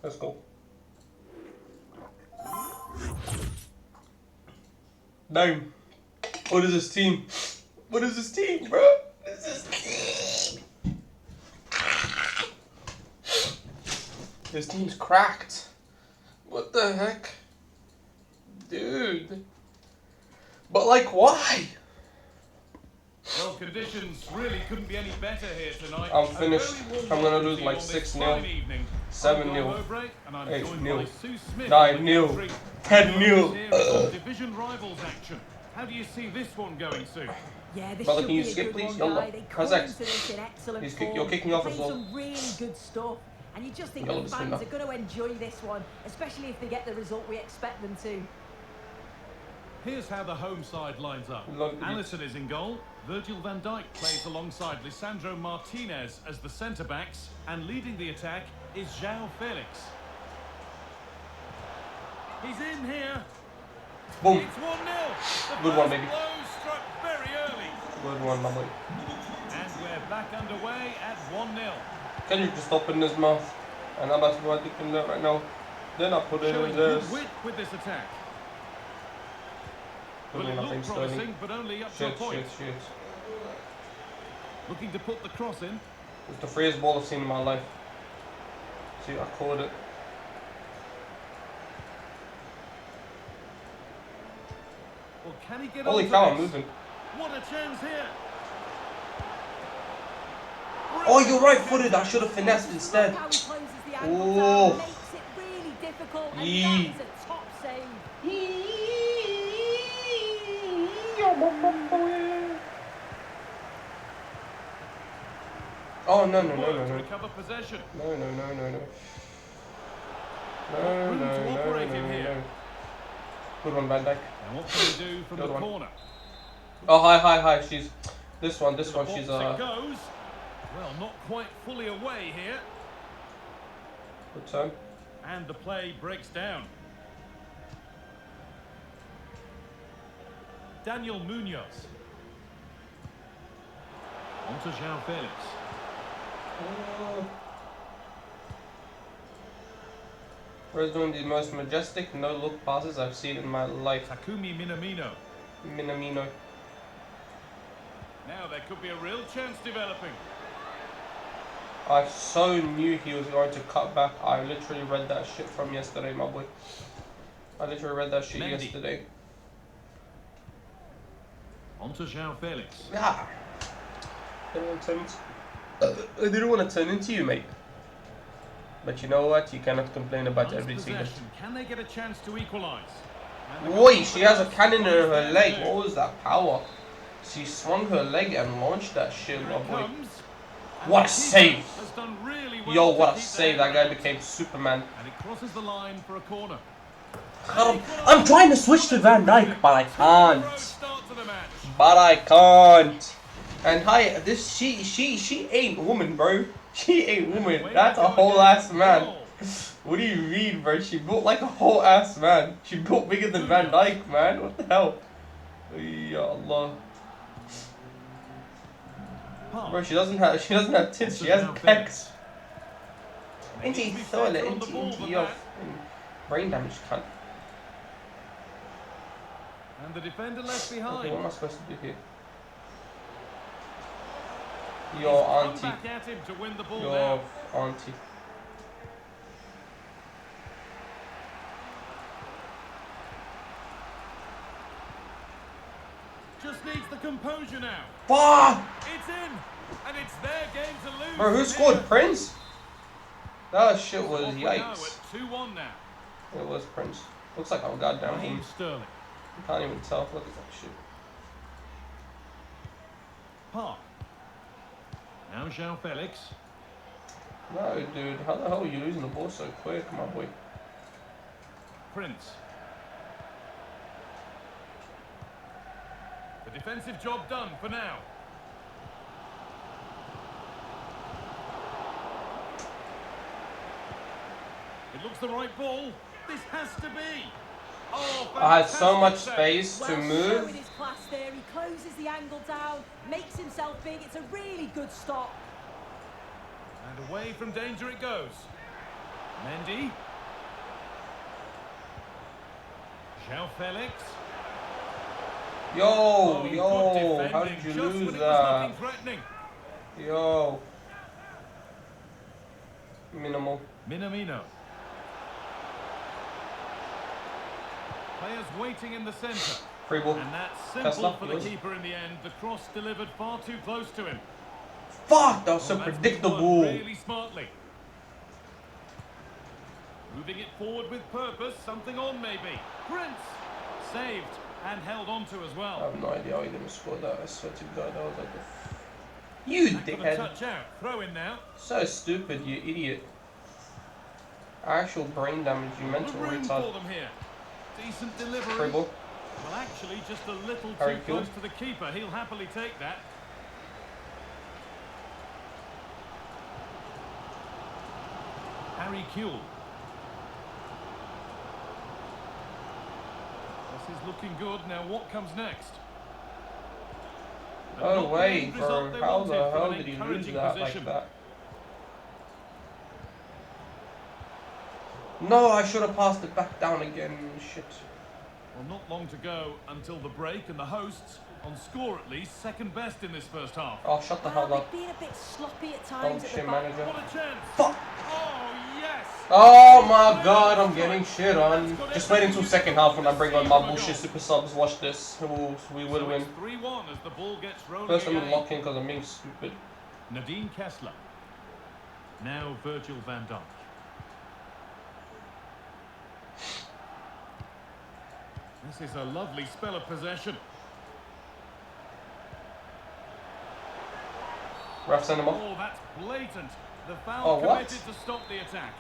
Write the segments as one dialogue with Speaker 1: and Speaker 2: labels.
Speaker 1: Let's go. Damn. What is this team? What is this team, bro? What is this team? This team's cracked. What the heck? Dude. But like, why?
Speaker 2: Well, conditions really couldn't be any better here tonight.
Speaker 1: I'm finished. I'm gonna lose like 6-0, 7-0, 8-0, 9-0, 10-0.
Speaker 2: Division rivals action. How do you see this one going, Sue?
Speaker 3: Yeah, this
Speaker 1: Brother,
Speaker 3: should
Speaker 1: can you
Speaker 3: be a
Speaker 1: skip,
Speaker 3: good
Speaker 1: please?
Speaker 3: one,
Speaker 1: Yalla.
Speaker 3: Guy. They
Speaker 1: How's
Speaker 3: come
Speaker 1: that?
Speaker 3: into this in excellent form.
Speaker 1: You're kicking off
Speaker 3: They
Speaker 1: as
Speaker 3: play
Speaker 1: well.
Speaker 3: some really good stuff, and you just think
Speaker 1: Yalla,
Speaker 3: the fans
Speaker 1: Bismillah.
Speaker 3: are going to enjoy this one, especially if they get the result we expect them to.
Speaker 2: Here's how the home side lines up. Alisson is in goal. Virgil van Dijk plays alongside Lisandro Martinez as the centre-backs, and leading the attack is João Felix. He's in here.
Speaker 1: Boom.
Speaker 2: It's 1-0.
Speaker 1: Good one, baby.
Speaker 2: Blow struck very early.
Speaker 1: Good one, my boy.
Speaker 2: And we're back underway at 1-0.
Speaker 1: Can you just open his mouth? And I'm about to go at the that right now. Then I put it
Speaker 2: Showing
Speaker 1: in
Speaker 2: good
Speaker 1: this.
Speaker 2: width with this attack.
Speaker 1: Put
Speaker 2: Well,
Speaker 1: me
Speaker 2: it
Speaker 1: nothing,
Speaker 2: looked promising,
Speaker 1: Sterling.
Speaker 2: but only up to a
Speaker 1: Shit,
Speaker 2: point.
Speaker 1: shit, shit.
Speaker 2: Looking to put the cross in.
Speaker 1: It's the freest ball I've seen in my life. See, I caught it.
Speaker 2: Well, can he get
Speaker 1: Holy
Speaker 2: onto
Speaker 1: cow, I'm
Speaker 2: this?
Speaker 1: moving.
Speaker 2: What a chance here.
Speaker 1: Oh, you're right footed. I should have finessed instead.
Speaker 3: How he closes the angle
Speaker 1: Oh.
Speaker 3: down, makes it really difficult, and
Speaker 1: Yee.
Speaker 3: that is a top save.
Speaker 1: Oh, no, no, no,
Speaker 2: Work
Speaker 1: no,
Speaker 2: to
Speaker 1: no.
Speaker 2: recover possession.
Speaker 1: No, no, no, no, no.
Speaker 2: Room to operate in here.
Speaker 1: No. Good one, Van Dijk.
Speaker 2: And what can he do from
Speaker 1: Good
Speaker 2: the
Speaker 1: one.
Speaker 2: corner?
Speaker 1: Oh, hi. She's this one.
Speaker 2: To the
Speaker 1: She's
Speaker 2: box it goes. Well, not quite fully away here.
Speaker 1: good turn.
Speaker 2: And the play breaks down. Daniel Munoz. On to João Felix.
Speaker 1: We're doing the most majestic no-look passes I've seen in my life.
Speaker 2: Takumi Minamino.
Speaker 1: Minamino.
Speaker 2: Now there could be a real chance developing.
Speaker 1: I so knew he was going to cut back. I literally read that shit from yesterday, my boy. I literally read that shit
Speaker 2: Mendy.
Speaker 1: yesterday.
Speaker 2: On to João Felix.
Speaker 1: Yeah. I didn't want to turn into you, mate. But you know what? You cannot complain about
Speaker 2: Nice
Speaker 1: everything.
Speaker 2: possession. Can they get a chance to equalise?
Speaker 1: Boy, she has a cannon in her leg. What was that power? She swung her leg and launched that shit, my boy. What a save! Yo, what a save. That guy became Superman.
Speaker 2: And it crosses the line for a corner.
Speaker 1: I'm trying to switch to Van Dijk, but I can't.
Speaker 2: Start to the match.
Speaker 1: But I can't. And hi, this she ain't woman, bro. She ain't woman. That's a whole ass man. What do you mean, bro? She built like a whole ass man. She built bigger than Van Dijk, man. What the hell? Ya Allah. Bro, she doesn't have tits. She has pecs. Into toilet, into your brain damage, cunt.
Speaker 2: And the defender left
Speaker 1: Okay,
Speaker 2: behind.
Speaker 1: what am I supposed to do here? Your
Speaker 2: Come
Speaker 1: auntie.
Speaker 2: back at him to win the ball
Speaker 1: Your
Speaker 2: now.
Speaker 1: auntie.
Speaker 2: Just needs the composure now.
Speaker 1: Fuck!
Speaker 2: It's in, and it's their game to lose.
Speaker 1: Bro, who scored? Prince? That shit was
Speaker 2: Off we go
Speaker 1: yikes.
Speaker 2: at 2-1 now.
Speaker 1: It was Prince. Looks like I'm goddamn
Speaker 2: Raheem
Speaker 1: him.
Speaker 2: Sterling.
Speaker 1: You can't even tell. Look at that shit.
Speaker 2: Park. Now João Felix.
Speaker 1: No, dude. How the hell are you losing the ball so quick, my boy?
Speaker 2: Prince. The defensive job done for now. It looks the right ball. This has to be. Oh,
Speaker 1: I had so much
Speaker 2: fantastic
Speaker 1: space
Speaker 2: save.
Speaker 1: to
Speaker 3: Well,
Speaker 1: move.
Speaker 3: showing his class there, he closes the angle down, makes himself big. It's a really good stop.
Speaker 2: And away from danger it goes. Mendy. João Felix.
Speaker 1: Yo,
Speaker 2: Good
Speaker 1: yo, how
Speaker 2: defending,
Speaker 1: did you
Speaker 2: just
Speaker 1: lose
Speaker 2: when it was
Speaker 1: that?
Speaker 2: looking threatening.
Speaker 1: Yo. Minimal.
Speaker 2: Minamino. Players waiting in the centre.
Speaker 1: Free ball.
Speaker 2: And that's
Speaker 1: That's
Speaker 2: simple
Speaker 1: not
Speaker 2: for the
Speaker 1: yours.
Speaker 2: keeper in the end. The cross delivered far too close to him.
Speaker 1: Fuck, that was so
Speaker 2: Well, that's been
Speaker 1: predictable.
Speaker 2: won really smartly. Moving it forward with purpose. Something on maybe. Prince. Saved and held on to as
Speaker 1: I
Speaker 2: well.
Speaker 1: have no idea how he didn't score that. I swear to God, I was like, you
Speaker 2: Back for the
Speaker 1: dickhead.
Speaker 2: touch out. Throw in now.
Speaker 1: So stupid, you idiot. Actual brain damage, you
Speaker 2: The
Speaker 1: mental
Speaker 2: room for
Speaker 1: retard.
Speaker 2: them here. Decent
Speaker 1: Free
Speaker 2: delivery.
Speaker 1: ball.
Speaker 2: Well, actually, just a little
Speaker 1: Harry
Speaker 2: too
Speaker 1: Kewell.
Speaker 2: close to the keeper. He'll happily take that. Harry Kewell. This is looking good. Now, what comes next? But
Speaker 1: Oh
Speaker 2: not the
Speaker 1: wait,
Speaker 2: end result
Speaker 1: bro.
Speaker 2: they
Speaker 1: How
Speaker 2: wanted
Speaker 1: the
Speaker 2: from
Speaker 1: hell
Speaker 2: an
Speaker 1: did he lose
Speaker 2: encouraging
Speaker 1: that
Speaker 2: position.
Speaker 1: like that? No, I should have passed it back down again. Shit.
Speaker 2: Well, not long to go until the break, and the hosts, on score at least, second best in this first half.
Speaker 1: Oh, shut the hell
Speaker 3: Well,
Speaker 1: up.
Speaker 3: they've been a bit sloppy at
Speaker 1: Oh
Speaker 3: times at the
Speaker 1: shit,
Speaker 3: back.
Speaker 1: manager.
Speaker 2: What a chance!
Speaker 1: Fuck.
Speaker 2: Oh, yes!
Speaker 1: Oh my god, I'm getting shit on. Just wait until second half when I bring on my bullshit super subs. Watch this. We will
Speaker 2: So
Speaker 1: win.
Speaker 2: it's 3-1 as the ball gets rolling
Speaker 1: First I'm
Speaker 2: again.
Speaker 1: locking because I'm being stupid.
Speaker 2: Nadine Kessler. Now Virgil van Dijk. This is a lovely spell of possession.
Speaker 1: Ref send him off.
Speaker 2: Oh, that's blatant. The
Speaker 1: Oh,
Speaker 2: foul
Speaker 1: what?
Speaker 2: committed to stop the attack.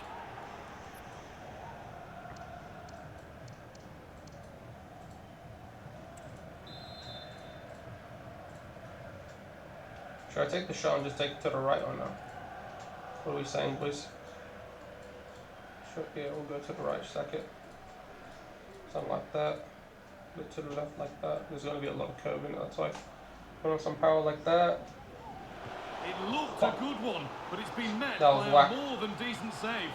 Speaker 1: Should I take the shot and just take it to the right or no? What are we saying, boys? Sure, yeah, we'll go to the right, stack it. Something like that. Go to the left like that. There's going to be a lot of curve in it, that's why. Put on some power like that.
Speaker 2: It looked
Speaker 1: Fuck.
Speaker 2: a good one, but it's been met
Speaker 1: That was
Speaker 2: by
Speaker 1: whack.
Speaker 2: a more than decent save.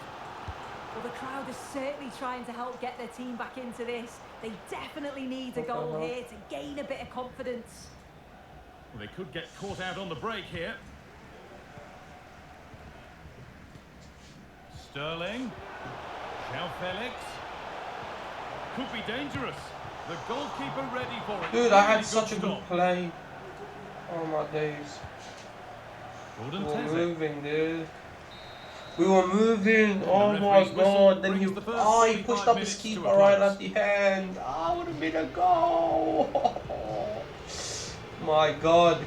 Speaker 3: Well, the crowd is certainly trying to help get their team back into this. They definitely need a goal here to gain a bit of confidence.
Speaker 2: Well, they could get caught out on the break here. Sterling. João Felix. Could be dangerous. The goalkeeper ready for it.
Speaker 1: Dude, I
Speaker 2: Really
Speaker 1: had such a good
Speaker 2: stop.
Speaker 1: play. Oh my days.
Speaker 2: Gordon
Speaker 1: We were
Speaker 2: Teze.
Speaker 1: moving, dude. We were moving. Oh
Speaker 2: the
Speaker 1: my
Speaker 2: referee's whistle
Speaker 1: god. Then he,
Speaker 2: brings the first
Speaker 1: oh, he
Speaker 2: 45
Speaker 1: pushed up his
Speaker 2: minutes to
Speaker 1: keeper
Speaker 2: a
Speaker 1: right
Speaker 2: close.
Speaker 1: at the hand. Ah, would have been a goal. My god.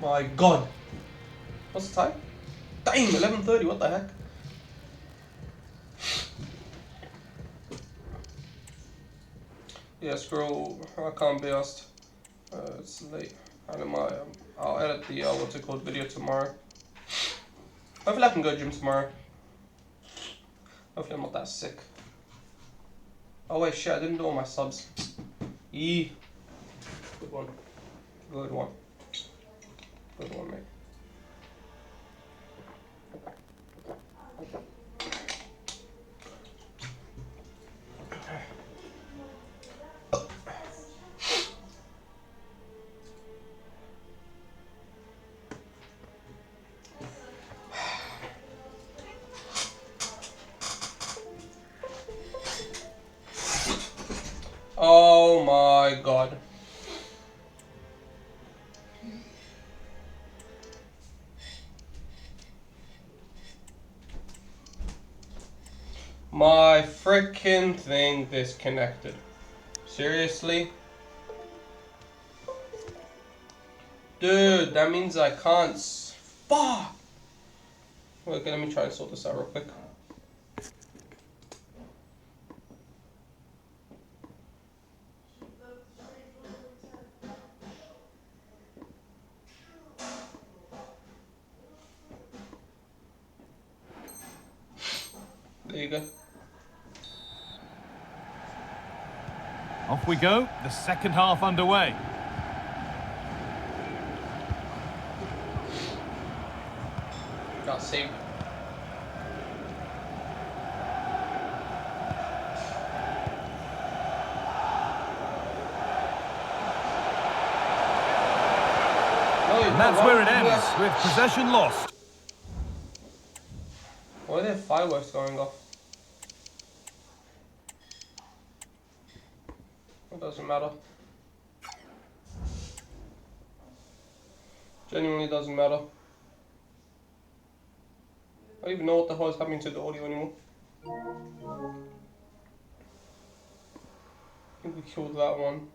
Speaker 1: My god. What's the time? Damn, 11:30. What the heck? Yeah, scroll. I can't be asked. It's late. I'll edit the what's it called video tomorrow. Hopefully I can go gym tomorrow. Hopefully I'm not that sick. Oh wait, shit! I didn't do all my subs. Yee. Good one. Good one. Good one, mate. Oh my god. My freaking thing disconnected. Seriously? Dude, that means I can't. Fuck! Okay, let me try and sort this out real quick. There you go.
Speaker 2: Off we go. The second half underway.
Speaker 1: Got saved.
Speaker 2: And that's where it ends, with possession lost.
Speaker 1: Why are there fireworks going off? It doesn't matter. Genuinely doesn't matter. I don't even know what the hell is happening to the audio anymore. I think we killed that one.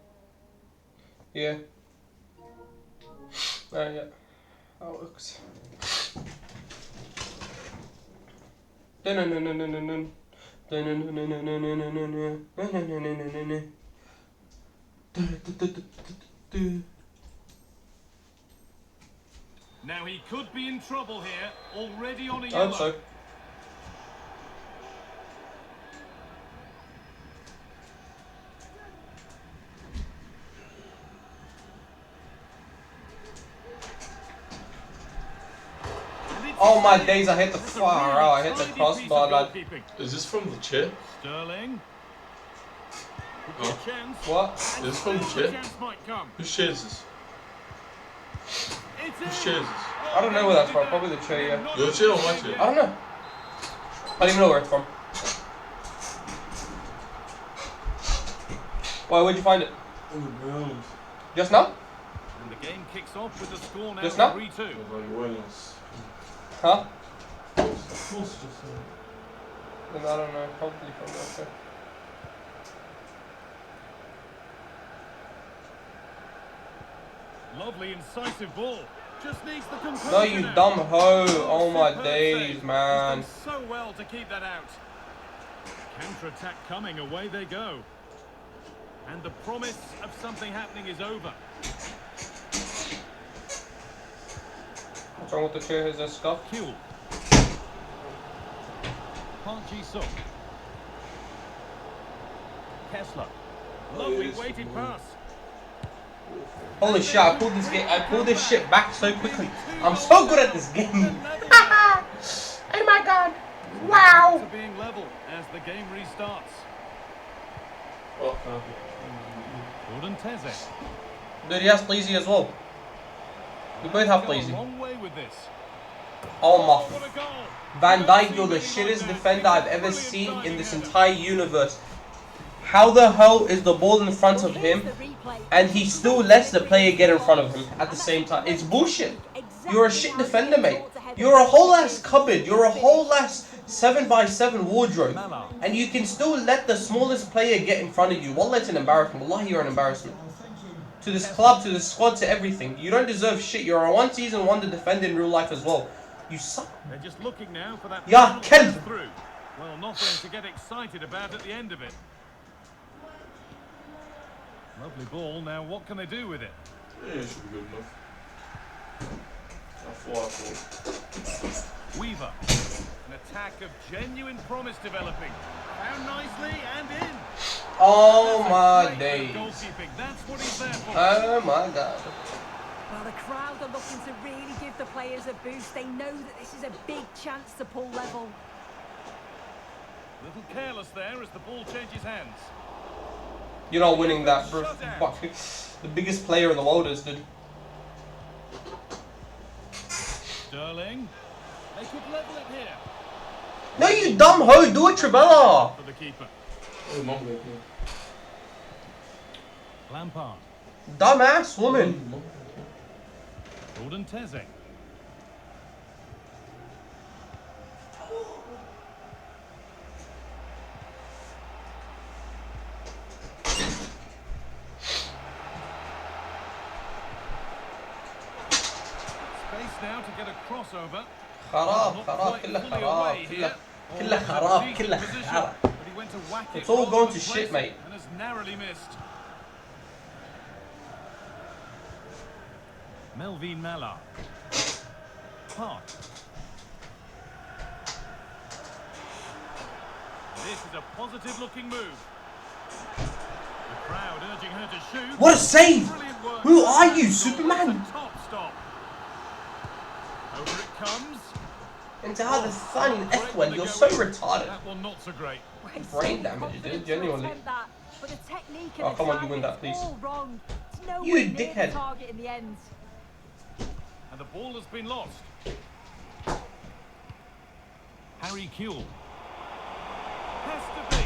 Speaker 1: Yeah. Yeah. That works.
Speaker 2: Now he could be in trouble here, already on a
Speaker 1: I
Speaker 2: yellow.
Speaker 1: hope so. Oh my days, I hit the far out, I hit the crossbar, lad.
Speaker 4: Is this from the chair?
Speaker 2: Sterling.
Speaker 4: Oh.
Speaker 1: What?
Speaker 4: Is this from the chair? Whose chair is this? Whose chair is this?
Speaker 1: I don't know where that's from, probably the chair, yeah.
Speaker 4: Your chair or my chair?
Speaker 1: I don't know. I don't even know where it's from. Why, where'd you find it?
Speaker 4: On the ground.
Speaker 1: Just now?
Speaker 2: And the game kicks off with the score now
Speaker 1: Just now?
Speaker 2: 3-2.
Speaker 1: Huh?
Speaker 4: Of course, just
Speaker 1: Then I don't know, probably from there, okay.
Speaker 2: Lovely incisive ball. Just needs the composure.
Speaker 1: No, you
Speaker 2: now.
Speaker 1: dumb hoe. Oh my
Speaker 2: Superb
Speaker 1: days,
Speaker 2: save.
Speaker 1: man.
Speaker 2: He's done so well to keep that out. Counter-attack coming, away they go. And the promise of something happening is over.
Speaker 1: What's wrong with the chair? Is there scuff?
Speaker 2: Kuhl. Park Ji-suk. Kessler. Lovely
Speaker 4: yes,
Speaker 2: weighted pass.
Speaker 1: Holy shit, I pulled this shit back so quickly. I'm so good at this game. Oh my god. Wow.
Speaker 2: To being level as the game restarts. Gordon Teze.
Speaker 1: Dude, he has Fleazy as well. We both have
Speaker 2: Go a
Speaker 1: Fleazy.
Speaker 2: long way with this.
Speaker 1: Oh my.
Speaker 2: What a goal.
Speaker 1: Van Dijk, you're the shittest defender I've ever seen in this entire universe. How the hell is the ball in front of him and he still lets the player get in front of him at the same time? It's bullshit. You're a shit defender, mate. You're a whole ass cupboard. You're a whole ass 7x7 wardrobe. And you can still let the smallest player get in front of you. Wallah, it's an embarrassment. Wallahi, you're an embarrassment. To this club, to this squad, to everything. You don't deserve shit. You're a one season wonder defender in real life as well. You suck.
Speaker 2: They're just looking now for that
Speaker 1: Yeah,
Speaker 2: final
Speaker 1: Kelp.
Speaker 2: through. Well, nothing to get excited about at the end of it. Lovely ball. Now, what can they do with it?
Speaker 4: Yeah, it should be good enough. I thought.
Speaker 2: Weaver. An attack of genuine promise developing. Found nicely and in.
Speaker 1: Oh my
Speaker 2: Great
Speaker 1: days.
Speaker 2: goalkeeping. That's what he's there for.
Speaker 1: Oh my god.
Speaker 3: Well, the crowd are looking to really give the players a boost. They know that this is a big chance to pull level.
Speaker 2: Little careless there as the ball changes hands.
Speaker 1: You're not winning that, bro. The biggest player in the world is, dude.
Speaker 2: Sterling. They could level it here.
Speaker 1: No, you dumb hoe. Do it, Trabella.
Speaker 2: For the keeper.
Speaker 4: Oh, mum, baby.
Speaker 2: Lampard.
Speaker 1: Dumbass woman.
Speaker 2: Gordon Teze. Space now to get a crossover.
Speaker 1: خراب خراب كله خراب كله خراب كله خراب. It's all going to shit, mate.
Speaker 2: And has narrowly missed. Melvin Mallard. Park. This is a positive-looking move. The crowd urging her to shoot.
Speaker 1: What a save!
Speaker 2: Brilliant work.
Speaker 1: Who are you, Superman?
Speaker 2: Top stop. Over it comes.
Speaker 1: Into how the signing F1, you're so retarded.
Speaker 2: That one not so great.
Speaker 1: Brain damage, dude, genuinely.
Speaker 3: But the technique
Speaker 1: Oh, come on, you win that, please. You dickhead.
Speaker 3: Target in the end.
Speaker 2: And the ball has been lost. Harry Kewell. Has to be.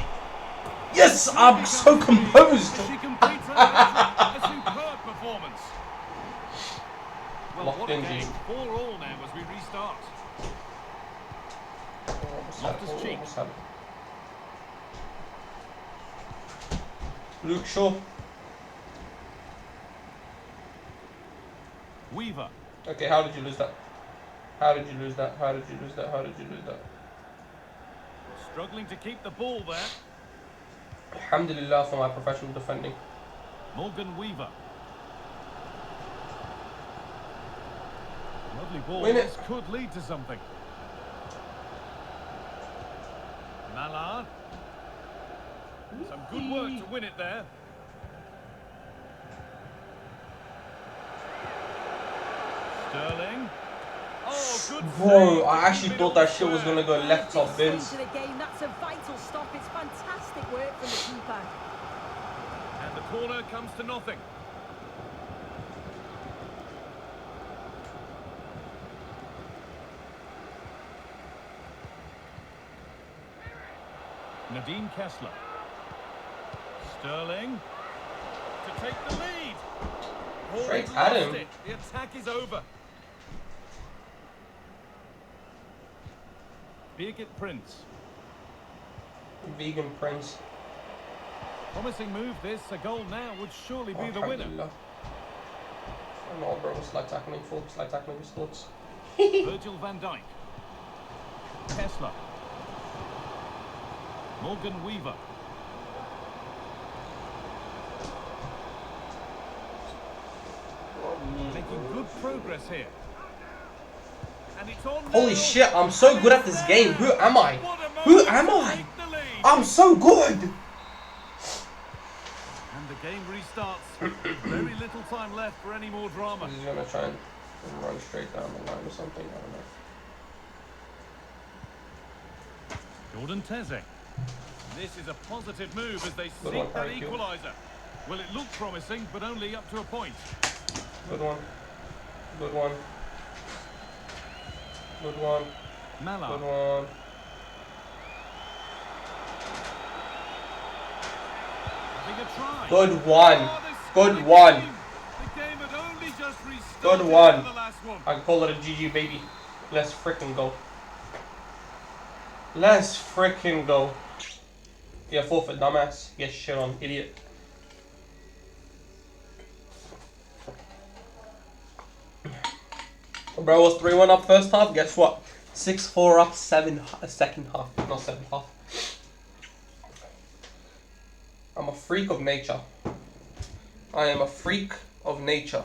Speaker 1: Yes, I'm so composed.
Speaker 2: She completes a superb performance. Well,
Speaker 1: Locked
Speaker 2: what a
Speaker 1: in,
Speaker 2: game.
Speaker 1: G.
Speaker 2: 4-4 now as we restart. Loftus-Cheek.
Speaker 1: Luke Shaw.
Speaker 2: Weaver.
Speaker 1: Okay, how did you lose that? How did you lose that? How did you lose that? How did you lose that?
Speaker 2: Struggling to keep the ball there.
Speaker 1: Alhamdulillah for my professional defending.
Speaker 2: Morgan Weaver. Lovely ball.
Speaker 1: Win it.
Speaker 2: This could lead to something. Mallard. Some good work to win it there. Sterling. Oh, good
Speaker 1: Bro,
Speaker 2: save
Speaker 1: I
Speaker 2: to
Speaker 1: actually
Speaker 2: keep it
Speaker 1: thought
Speaker 2: all
Speaker 1: that shit was
Speaker 2: square.
Speaker 1: gonna go left top
Speaker 3: This
Speaker 1: bins.
Speaker 3: stage of the game, that's a vital stop. It's fantastic work from the keeper.
Speaker 2: And the corner comes to nothing. Nadine Kessler. Sterling to take the lead. Oh,
Speaker 1: Straight
Speaker 2: they've
Speaker 1: at
Speaker 2: lost
Speaker 1: him.
Speaker 2: it. The attack is over. Birgit Prince.
Speaker 1: Vegan Prince.
Speaker 2: Promising move this. A goal now would surely be the winner.
Speaker 1: Alhamdulillah. No, bro, slide tackling, full slide tackling his thoughts.
Speaker 2: Virgil van Dijk. Kessler. Morgan Weaver. Making good progress here. And it's on
Speaker 1: Holy
Speaker 2: now.
Speaker 1: shit, I'm so good at this game. Who am I?
Speaker 2: What a
Speaker 1: Who
Speaker 2: moment
Speaker 1: am
Speaker 2: to
Speaker 1: I?
Speaker 2: take the lead.
Speaker 1: I'm so good.
Speaker 2: And the game restarts. Very little time left for any more drama.
Speaker 1: He's gonna try and run straight down the line or something. I don't know.
Speaker 2: Jordan Teze. This is a positive move as they
Speaker 1: Good
Speaker 2: seek
Speaker 1: one,
Speaker 2: that
Speaker 1: Harry Kewell.
Speaker 2: equaliser. Well, it looked promising, but only up to a point.
Speaker 1: Good one. Good one. Good one.
Speaker 2: Mallard.
Speaker 1: Good one.
Speaker 2: Having a try.
Speaker 1: Good one.
Speaker 2: Oh, they
Speaker 1: Good
Speaker 2: scored
Speaker 1: one.
Speaker 2: again. The game had only just restarted
Speaker 1: Good one.
Speaker 2: for the last one.
Speaker 1: I can call it a GG, baby. Let's frickin' go. Let's frickin' go. Yeah, forfeit, dumbass. Get shit on, idiot. Bro was 3-1 up first half. Guess what? 6-4 up second half. Not 7th half. I'm a freak of nature. I am a freak of nature.